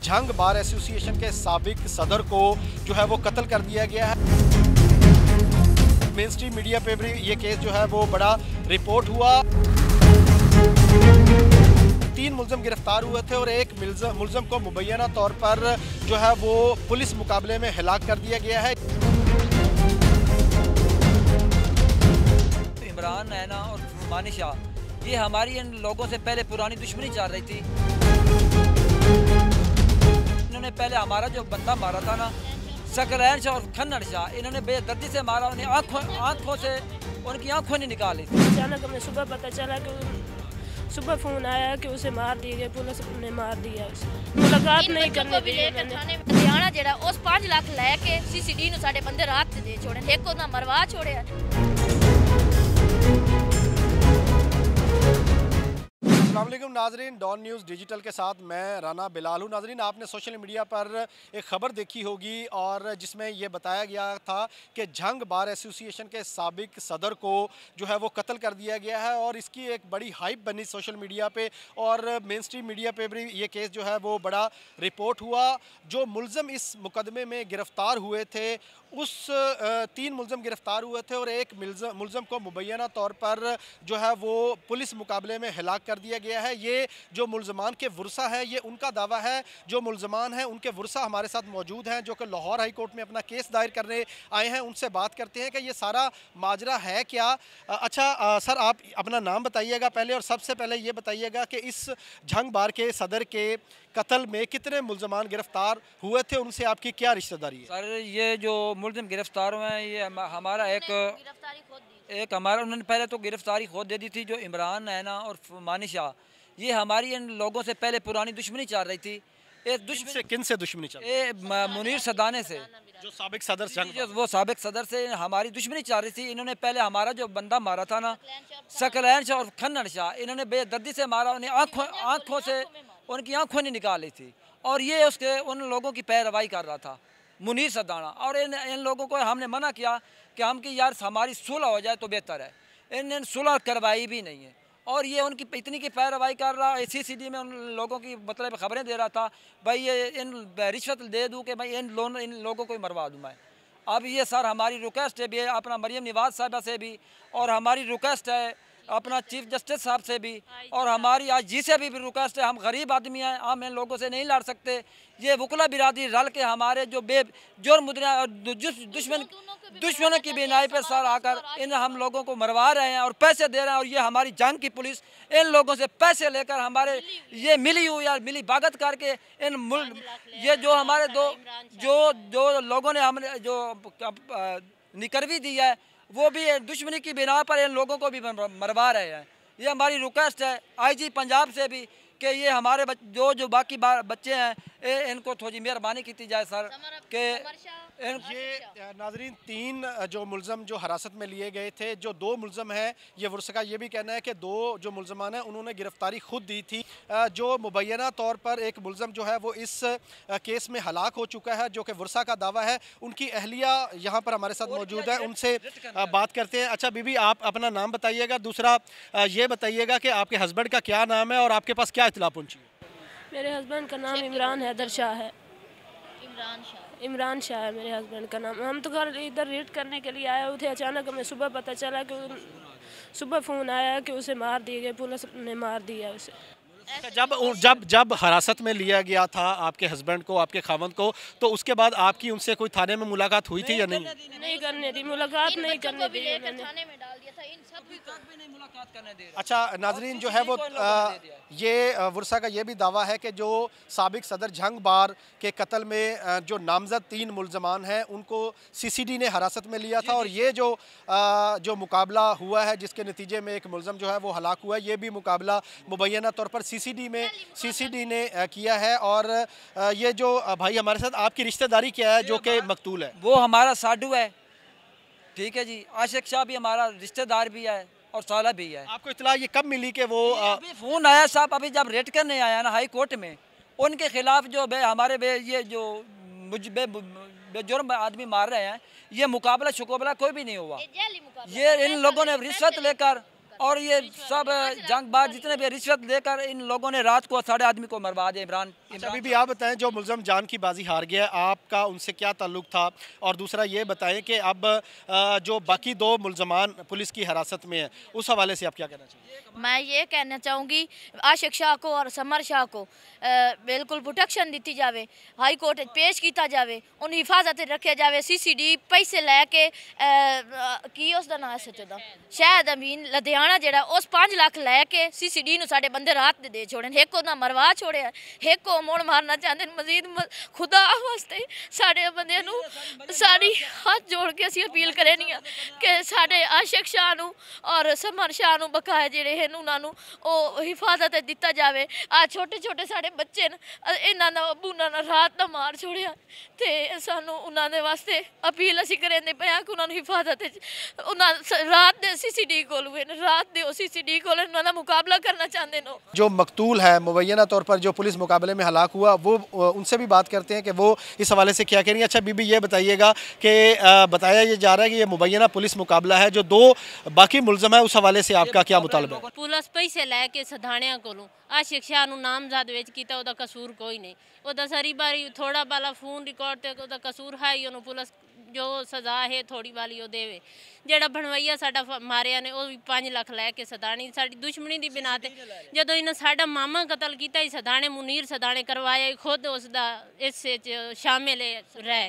Jhang bar association के साबिक सदर को जो है वो कत्ल कर दिया गया है। मेन स्ट्रीम मीडिया पे भी ये केस जो है वो बड़ा रिपोर्ट हुआ। 3 मुलजम गिरफ्तार हुए थे और एक मुलजम को मुबैना तौर पर जो है वो पुलिस मुकाबले में हिलाक कर दिया गया है। इमरान, नैना और मानी शाह, ये हमारी इन लोगों से पहले पुरानी दुश्मनी चल रही थी। इन्होंने पहले हमारा जो बंदा मारा था ना, सकलैन शाह और खन्नड़ शाह, इन्होंने बेदर्दी से मारा। उन्हें आँखों से उनकी आँखों नहीं निकाली। अचानक हमें सुबह पता चला कि सुबह फ़ोन आया कि उसे मार दिया गया, पुलिस ने मार दिया उसे। मुलाकात नहीं करने दी मैंने। हरियाणा जेड़ा उस 5 लाख लेके सीसीडी नु साडे बंदे रात दे छोड़े, एक को ना मरवा छोड़े। अस्सलाम वालेकुम नाजरीन, डॉन न्यूज़ डिजिटल के साथ मैं राना बिलाल हूँ। नाजरीन, आपने सोशल मीडिया पर एक ख़बर देखी होगी और जिसमें ये बताया गया था कि झंग बार एसोसिएशन के साबिक सदर को जो है वो कत्ल कर दिया गया है और इसकी एक बड़ी हाइप बनी सोशल मीडिया पे और मेन स्ट्रीम मीडिया पे भी ये केस जो है वो बड़ा रिपोर्ट हुआ। जो मुलज़म इस मुकदमे में गिरफ़्तार हुए थे, उस 3 मुलज़म गिरफ़्तार हुए थे और एक मुलज़म को मुबैना तौर पर जो है वो पुलिस मुकाबले में हिलाक कर दिया गया है। ये जो मुलज़मान के वर्सा है, ये उनका दावा है। जो मुलज़मान हैं उनके वर्सा हमारे साथ मौजूद हैं जो कि लाहौर हाई कोर्ट में अपना केस दायर करने आए हैं। उनसे बात करते हैं कि ये सारा माजरा है क्या। अच्छा सर, आप अपना नाम बताइएगा पहले और सबसे पहले ये बताइएगा कि इस झंग बार के सदर के कत्ल में कितने मुलज़मान गिरफ़्तार हुए थे, उनसे आपकी क्या रिश्तेदारी है? सर, ये जो मुलज़म गिरफ़्तार हुए हैं, ये हमारा एक हमारा उन्होंने पहले तो गिरफ़्तारी खुद दे दी थी। जो इमरान, नैना और मानी शाह, ये हमारी इन लोगों से पहले पुरानी दुश्मनी चल रही थी। किन से दुश्मनी चल रही थी? मुनीर सदाने से, जो साबिक सदर वो साबिक सदर से हमारी दुश्मनी चल रही थी। इन्होंने पहले हमारा जो बंदा मारा था ना, सकलैन शाह और खन्नड़ शाह, इन्होंने बेदर्दी से मारा। उन्हें आँखों से उनकी आँखों नहीं निकाली थी और ये उसके उन लोगों की पैरवाई कर रहा था, मुनीर सदाना। और इन लोगों को हमने मना किया कि हम कि यार हमारी सुलह हो जाए तो बेहतर है। इन्होंने सुलह करवाई भी नहीं है और ये उनकी इतनी की पैरवाई कर रहा है। सीसीडी में उन लोगों की मतलब खबरें दे रहा था, भाई ये इन रिश्वत दे दूँ कि भाई इन लोगों को ही मरवा दूँ मैं। अब ये सर हमारी रिक्वेस्ट है भी, अपना मरियम नवाज साहिबा से भी, और हमारी रिक्वेस्ट है अपना चीफ जस्टिस साहब से भी, और हमारी आज जी से भी रिक्वेस्ट है। हम गरीब आदमी हैं, हम इन लोगों से नहीं लड़ सकते। ये वकला बिरादरी रल के हमारे जो जुर्म मुद्रा दुश्मनों की बिनाई पर सर आकर इन हम लोगों को मरवा रहे हैं और पैसे दे रहे हैं। और ये हमारी जंग की पुलिस इन लोगों से पैसे लेकर हमारे ये मिली हुई या मिली भागत करके ये जो हमारे जो लोगों ने हमने जो निकरवी दी है, वो भी दुश्मनी की बिना पर इन लोगों को भी मरवा रहे हैं। ये हमारी रिक्वेस्ट है आईजी पंजाब से भी कि ये हमारे जो बाकी बच्चे हैं इनको थोड़ी मेहरबानी की जाए सर कि ये नाजरीन 3 जो मुलज़म जो हिरासत में लिए गए थे, जो 2 मुलज़म हैं, ये वर्षा का ये भी कहना है कि 2 जो मुलज़मान हैं उन्होंने गिरफ़्तारी खुद दी थी। जो मुबैना तौर पर एक मुलज़म जो है वो इस केस में हलाक हो चुका है, जो कि वर्षा का दावा है। उनकी अहलिया यहाँ पर हमारे साथ मौजूद है, उनसे बात करते हैं। अच्छा बीबी, आप अपना नाम बताइएगा, दूसरा ये बताइएगा कि आपके हस्बैंड का क्या नाम है और आपके पास क्या इत्तला पहुँची है? मेरे हस्बैंड का नाम इमरान हैदर शाह है। इमरान शाह है मेरे हस्बैंड का नाम। हम तो घर इधर रेड करने के लिए आए हुए थे। अचानक हमें सुबह पता चला कि सुबह फ़ोन आया कि उसे मार दिया गया, पुलिस ने मार दिया उसे। जब हिरासत में लिया गया था आपके हस्बैंड को, आपके खावंद को, तो उसके बाद आपकी उनसे कोई थाने में मुलाकात हुई थी या नहीं? नहीं करने दी, मुलाकात नहीं करने दी। अच्छा नाजरीन, जो है वो ये वर्षा का ये भी दावा है कि जो साबिक सदर झंग बार के कत्ल में जो नामजद 3 मुलज़मान हैं उनको सीसीडी ने हिरासत में लिया था और ये जो मुकाबला हुआ है जिसके नतीजे में एक मुलज़म जो है वो हलाक हुआ है, ये भी मुकाबला मुबैना तौर पर सीसीडी ने किया है। और ये जो भाई हमारे साथ, आपकी रिश्तेदारी क्या है जो कि मकतूल है? वो हमारा साडू है, ठीक है जी। आशिक शाह भी हमारा रिश्तेदार भी है और साला भी है। आपको इत्तला ये कब मिली कि वो अभी फ़ोन आया साहब, अभी जब रेड करने आया ना हाई कोर्ट में, उनके खिलाफ जो हमारे ये जो बेजुर्म आदमी मार रहे हैं, ये मुकाबला शुकाबला कोई भी नहीं हुआ। ये इन लोगों ने रिश्वत लेकर और ये सब जंगबाज जितने भी रिश्वत लेकर इन लोगों ने रात को 8.5 आदमी को मरवा दिया। इमरान अभी भी आप बताएं, जो मुलज़म जान की बाजी हार गया है, आपका उनसे क्या ताल्लुक था? और दूसरा ये बताएं कि अब जो बाकी 2 मुलजमान पुलिस की हिरासत में है, उस हवाले से आप क्या कहना चाहिए? मैं ये कहना चाहूँगी आशिक शाह को और समर शाह को बिल्कुल प्रोटेक्शन दी जाए, हाई कोर्ट पेश किया जाए, उन हिफाजत रखे जाए। CCD पैसे लैके की उसका नाम सचदा शायद अमीन लुधियाना जरा उस 5 लाख लैके CCD नूं साडे बंदे रात दे छोड़न, एक उन्हें मरवा छोड़िया, एक मोड़ मारना चाहते मजीद। खुदा वास्ते साडे बंदे नूं सारी हाथ जोड़ के असीं अपील करनी कि साडे आशिक शाह नूं और समर शाह नूं बकाया जेड़े हैं उन्हां नूं ओ हिफाजत दिता जाए। आ छोटे छोटे साडे बच्चे न, इन्हां दा अबू ना रात दा मार छोड़िया ते सानू उन्हां दे वास्ते अपील असीं करदे पए कि उन्हां नूं हिफाजत उन्हां रात दे CCD कोल रात दे CCD कोल उन्हां दा मुकाबला करना चाहते हैं। जो मकतूल है मुबैना तौर पर जो पुलिस मुकाबले में हलाक हुआ, वो उनसे भी बात करते हैं कि वो इस हवाले से क्या करेंगे। अच्छा बीबी, ये बताइएगा कि बताया ये जा रहा है कि ये मुबैना पुलिस मुकाबला है, जो 2 बाकी मुलजम है, उस हवाले से आपका क्या मुतालबा है? पुलिस पैसे लैके सधाणिया कोलों आशिक शाह नूं नामजद विच कीता, उहदा कसूर कोई नहीं। उहदा सारी बारी थोड़ा बाला फोन रिकॉर्ड ते उहदा कसूर है ही, उन्होंने पुलिस जो सज़ा है थोड़ी वाली वो देवे। जेड़ा बनवैया साडा मारिया ने वो भी 5 लाख लैके सदाणी साडी दुश्मनी दी बिना ते जदों इन्हें साडा मामा कतल किया ही सदाणे मुनीर सदाणे करवाया, खुद उसदा इस शामिल रहे।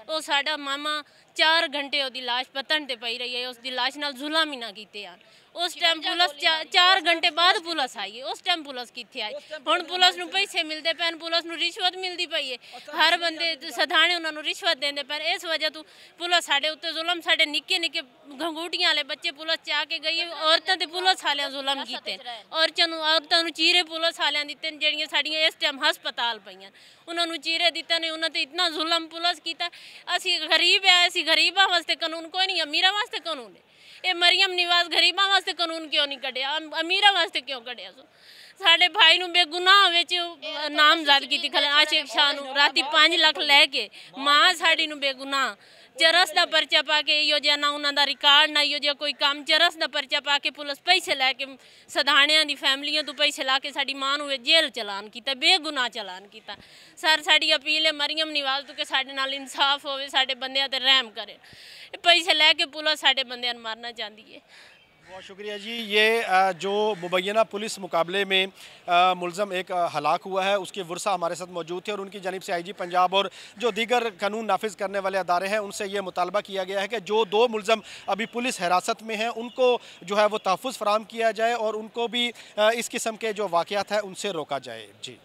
वो साडा मामा 4 घंटे उसकी लाश पतन ते पई रही है, उसकी लाश नाल जुल्म ही ना कीते आन। उस टाइम पुलिस 4 घंटे बाद पुलिस आई है, उस टाइम पुलिस कित्थे आई? हुण पुलिस नूं पैसे मिलते पैन, पुलिस नूं रिश्वत मिलती पई है, हर बंदे सधाणे उन्हां नूं रिश्वत देंदे पैन। इस वजह तो पुलिस साडे उत्ते जुल्म, साडे निक्के निक्के घंगूटियां वाले बच्चे पुलिस चा के गई, औरतां ते पुलिस वालियां जुल्म कीते, औरतां नूं चीरे पुलिस वालियां दित्ते जेहड़ियां साडियां इस टाइम हस्पताल पईयां, उन्हां नूं चीरे दित्ते ने। उन्हां ते इतना जुल्म पुलिस कीता। असीं गरीब है, असीं गरीबां वास्ते कानून कोई नहीं, अमीरां वास्ते कानून है। ये मरियम निवाज गरीबां वास्ते कानून क्यों नहीं कढ़िया, अमीरां वास्ते क्यों कढ़िया? साडे भाई नूं बेगुनाह विच नामजद कीती खले आशिक शाह नूं राती 5 लाख लैके, मां साडी नूं बेगुनाह चरस का परचा पा के इो जिहा ना उन्हां दा रिकॉर्ड ना इो जिहा कोई काम, चरस का परचा पा के पुलिस पैसे लैके सधाणियां दी फैमिलियां तो पैसे ला के साडी मां नूं जेल चलान किया, बेगुनाह चलान किया। सर साडी अपील है मरियम निवाज तो कि साडे नाल इंसाफ होवे, साडे बंदियां ते रहम करे। पैसे लैके पुलिस साडे बंदियां नूं मारना चाहती है। बहुत शुक्रिया जी। ये जो मुबैना पुलिस मुकाबले में मुलज़म एक हलाक हुआ है, उसके वर्सा हमारे साथ मौजूद थे और उनकी जानिब से IG पंजाब और जो दीगर कानून नाफिज करने वाले अदारे हैं उनसे ये मुतालबा किया गया है कि जो 2 मुलज़म अभी पुलिस हिरासत में हैं उनको जो है वो तहफ़्फ़ुज़ फराहम किया जाए और उनको भी इस किस्म के जो वाक़यात हैं उनसे रोका जाए। जी।